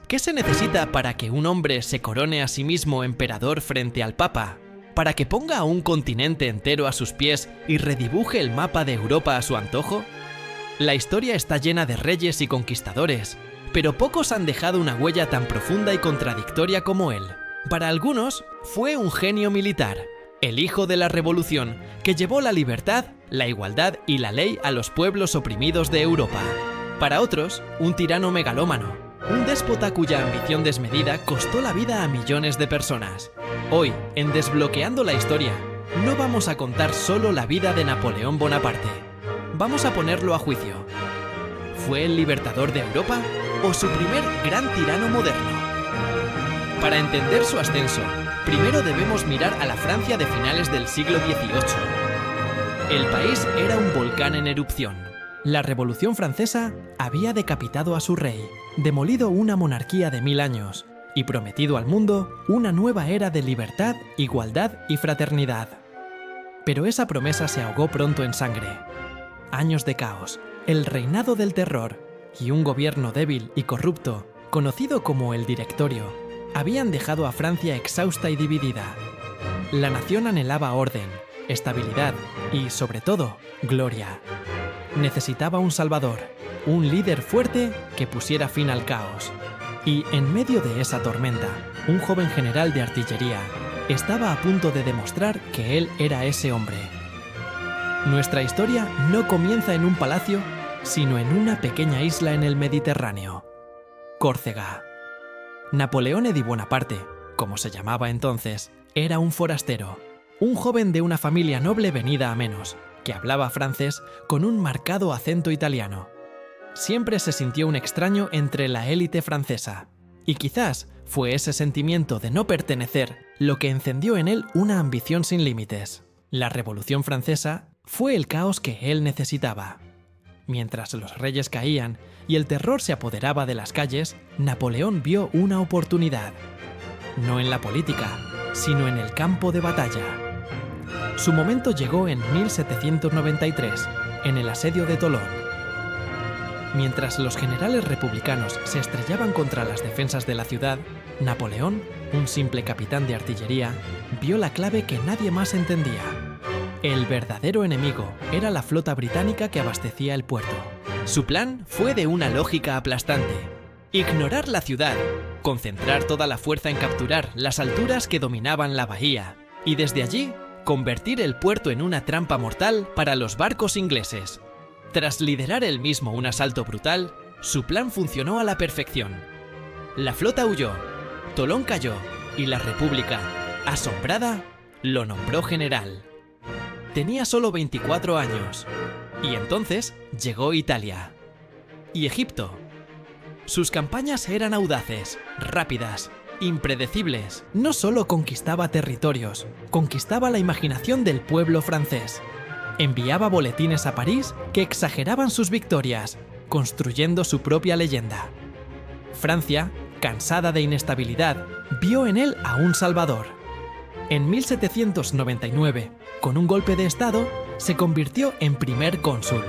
¿Qué se necesita para que un hombre se corone a sí mismo emperador frente al Papa? ¿Para que ponga a un continente entero a sus pies y redibuje el mapa de Europa a su antojo? La historia está llena de reyes y conquistadores, pero pocos han dejado una huella tan profunda y contradictoria como él. Para algunos, fue un genio militar, el hijo de la revolución, que llevó la libertad, la igualdad y la ley a los pueblos oprimidos de Europa. Para otros, un tirano megalómano, un déspota cuya ambición desmedida costó la vida a millones de personas. Hoy, en Desbloqueando la Historia, no vamos a contar solo la vida de Napoleón Bonaparte. Vamos a ponerlo a juicio. ¿Fue el libertador de Europa o su primer gran tirano moderno? Para entender su ascenso, primero debemos mirar a la Francia de finales del siglo XVIII. El país era un volcán en erupción. La Revolución Francesa había decapitado a su rey, demolido una monarquía de 1000 años y prometido al mundo una nueva era de libertad, igualdad y fraternidad. Pero esa promesa se ahogó pronto en sangre. Años de caos, el reinado del terror y un gobierno débil y corrupto, conocido como el Directorio, habían dejado a Francia exhausta y dividida. La nación anhelaba orden, estabilidad y, sobre todo, gloria. Necesitaba un salvador, un líder fuerte que pusiera fin al caos. Y en medio de esa tormenta, un joven general de artillería estaba a punto de demostrar que él era ese hombre. Nuestra historia no comienza en un palacio, sino en una pequeña isla en el Mediterráneo: Córcega. Napoleón Eddy Bonaparte, como se llamaba entonces, era un forastero, un joven de una familia noble venida a menos, que hablaba francés con un marcado acento italiano. Siempre se sintió un extraño entre la élite francesa, y quizás fue ese sentimiento de no pertenecer lo que encendió en él una ambición sin límites. La Revolución Francesa fue el caos que él necesitaba. Mientras los reyes caían y el terror se apoderaba de las calles, Napoleón vio una oportunidad. No en la política, sino en el campo de batalla. Su momento llegó en 1793, en el asedio de Tolón. Mientras los generales republicanos se estrellaban contra las defensas de la ciudad, Napoleón, un simple capitán de artillería, vio la clave que nadie más entendía. El verdadero enemigo era la flota británica que abastecía el puerto. Su plan fue de una lógica aplastante: ignorar la ciudad, concentrar toda la fuerza en capturar las alturas que dominaban la bahía, y desde allí convertir el puerto en una trampa mortal para los barcos ingleses. Tras liderar él mismo un asalto brutal, su plan funcionó a la perfección. La flota huyó, Tolón cayó, y la República, asombrada, lo nombró general. Tenía solo 24 años, y entonces llegó Italia. Y Egipto. Sus campañas eran audaces, rápidas, impredecibles. No solo conquistaba territorios, conquistaba la imaginación del pueblo francés. Enviaba boletines a París que exageraban sus victorias, construyendo su propia leyenda. Francia, cansada de inestabilidad, vio en él a un salvador. En 1799, con un golpe de estado, se convirtió en primer cónsul.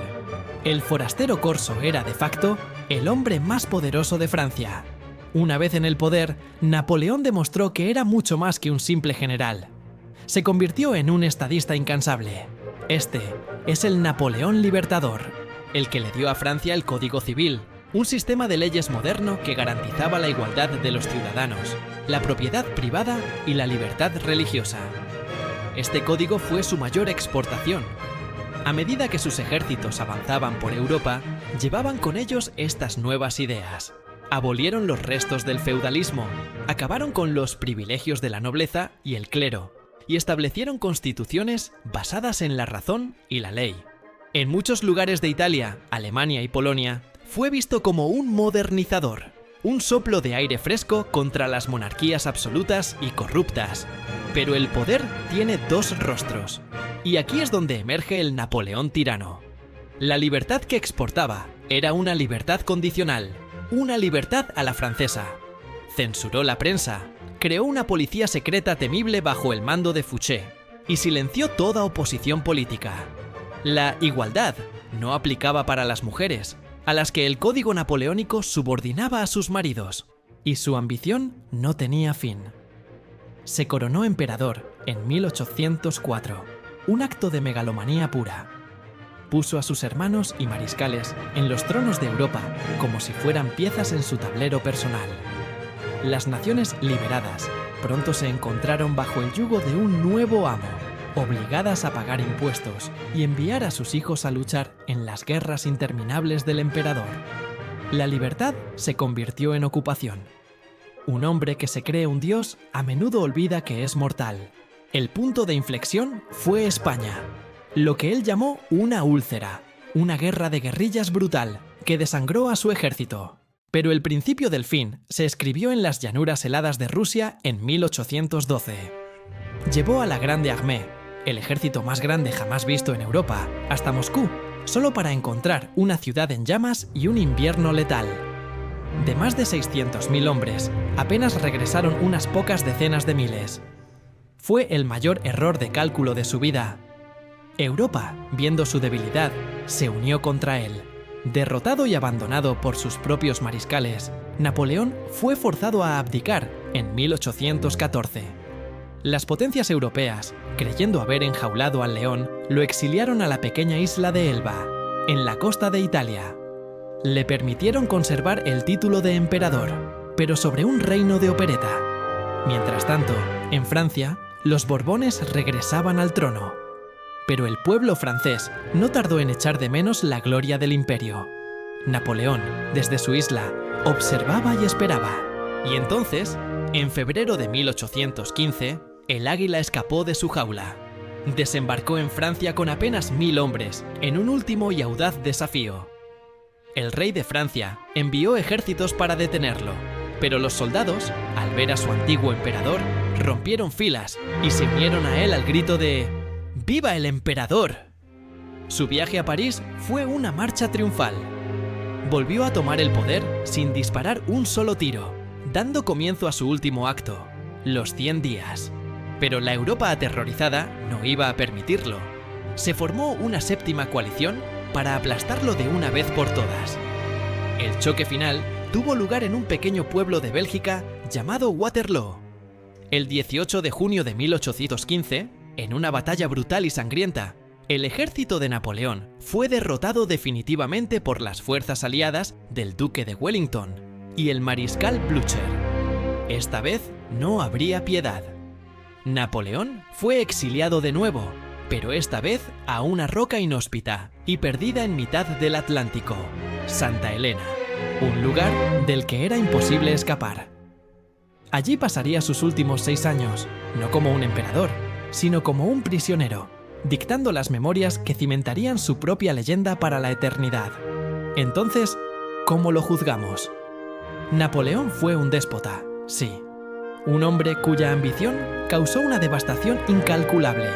El forastero corso era, de facto, el hombre más poderoso de Francia. Una vez en el poder, Napoleón demostró que era mucho más que un simple general. Se convirtió en un estadista incansable. Este es el Napoleón Libertador, el que le dio a Francia el Código Civil, un sistema de leyes moderno que garantizaba la igualdad de los ciudadanos, la propiedad privada y la libertad religiosa. Este código fue su mayor exportación. A medida que sus ejércitos avanzaban por Europa, llevaban con ellos estas nuevas ideas. Abolieron los restos del feudalismo, acabaron con los privilegios de la nobleza y el clero, y establecieron constituciones basadas en la razón y la ley. En muchos lugares de Italia, Alemania y Polonia, fue visto como un modernizador, un soplo de aire fresco contra las monarquías absolutas y corruptas. Pero el poder tiene dos rostros, y aquí es donde emerge el Napoleón tirano. La libertad que exportaba era una libertad condicional, una libertad a la francesa. Censuró la prensa, creó una policía secreta temible bajo el mando de Fouché, y silenció toda oposición política. La igualdad no aplicaba para las mujeres, a las que el código napoleónico subordinaba a sus maridos. y su ambición no tenía fin. Se coronó emperador en 1804, un acto de megalomanía pura. Puso a sus hermanos y mariscales en los tronos de Europa como si fueran piezas en su tablero personal. Las naciones liberadas pronto se encontraron bajo el yugo de un nuevo amo, obligadas a pagar impuestos y enviar a sus hijos a luchar en las guerras interminables del emperador. La libertad se convirtió en ocupación. Un hombre que se cree un dios a menudo olvida que es mortal. El punto de inflexión fue España, lo que él llamó una úlcera, una guerra de guerrillas brutal que desangró a su ejército. Pero el principio del fin se escribió en las llanuras heladas de Rusia en 1812. Llevó a la Grande Armée, el ejército más grande jamás visto en Europa, hasta Moscú, solo para encontrar una ciudad en llamas y un invierno letal. De más de 600.000 hombres, apenas regresaron unas pocas decenas de miles. Fue el mayor error de cálculo de su vida. Europa, viendo su debilidad, se unió contra él. Derrotado y abandonado por sus propios mariscales, Napoleón fue forzado a abdicar en 1814. Las potencias europeas, creyendo haber enjaulado al león, lo exiliaron a la pequeña isla de Elba, en la costa de Italia. Le permitieron conservar el título de emperador, pero sobre un reino de opereta. Mientras tanto, en Francia, los Borbones regresaban al trono. Pero el pueblo francés no tardó en echar de menos la gloria del imperio. Napoleón, desde su isla, observaba y esperaba. Y entonces, en febrero de 1815, el águila escapó de su jaula. Desembarcó en Francia con apenas 1000 hombres, en un último y audaz desafío. El rey de Francia envió ejércitos para detenerlo, pero los soldados, al ver a su antiguo emperador, rompieron filas y se unieron a él al grito de ¡Viva el emperador! Su viaje a París fue una marcha triunfal. Volvió a tomar el poder sin disparar un solo tiro, dando comienzo a su último acto, los 100 días. Pero la Europa aterrorizada no iba a permitirlo. Se formó una séptima coalición para aplastarlo de una vez por todas. El choque final tuvo lugar en un pequeño pueblo de Bélgica llamado Waterloo. El 18 de junio de 1815, en una batalla brutal y sangrienta, el ejército de Napoleón fue derrotado definitivamente por las fuerzas aliadas del duque de Wellington y el mariscal Blücher. Esta vez no habría piedad. Napoleón fue exiliado de nuevo, pero esta vez a una roca inhóspita y perdida en mitad del Atlántico, Santa Elena, un lugar del que era imposible escapar. Allí pasaría sus últimos 6 años, no como un emperador, sino como un prisionero, dictando las memorias que cimentarían su propia leyenda para la eternidad. Entonces, ¿cómo lo juzgamos? Napoleón fue un déspota, sí. Un hombre cuya ambición causó una devastación incalculable,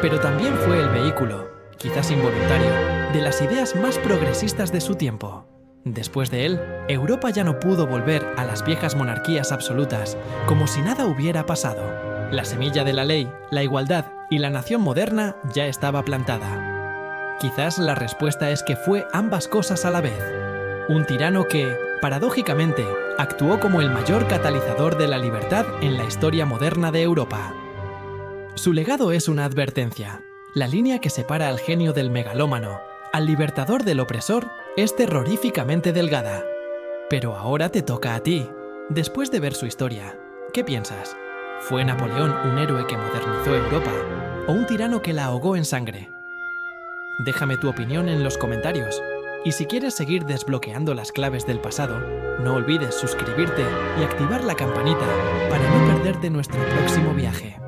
pero también fue el vehículo, quizás involuntario, de las ideas más progresistas de su tiempo. Después de él, Europa ya no pudo volver a las viejas monarquías absolutas, como si nada hubiera pasado. La semilla de la ley, la igualdad y la nación moderna ya estaba plantada. Quizás la respuesta es que fue ambas cosas a la vez. Un tirano que, paradójicamente, actuó como el mayor catalizador de la libertad en la historia moderna de Europa. Su legado es una advertencia. La línea que separa al genio del megalómano, al libertador del opresor, es terroríficamente delgada. Pero ahora te toca a ti. Después de ver su historia, ¿qué piensas? ¿Fue Napoleón un héroe que modernizó Europa o un tirano que la ahogó en sangre? Déjame tu opinión en los comentarios. Y si quieres seguir desbloqueando las claves del pasado, no olvides suscribirte y activar la campanita para no perderte nuestro próximo viaje.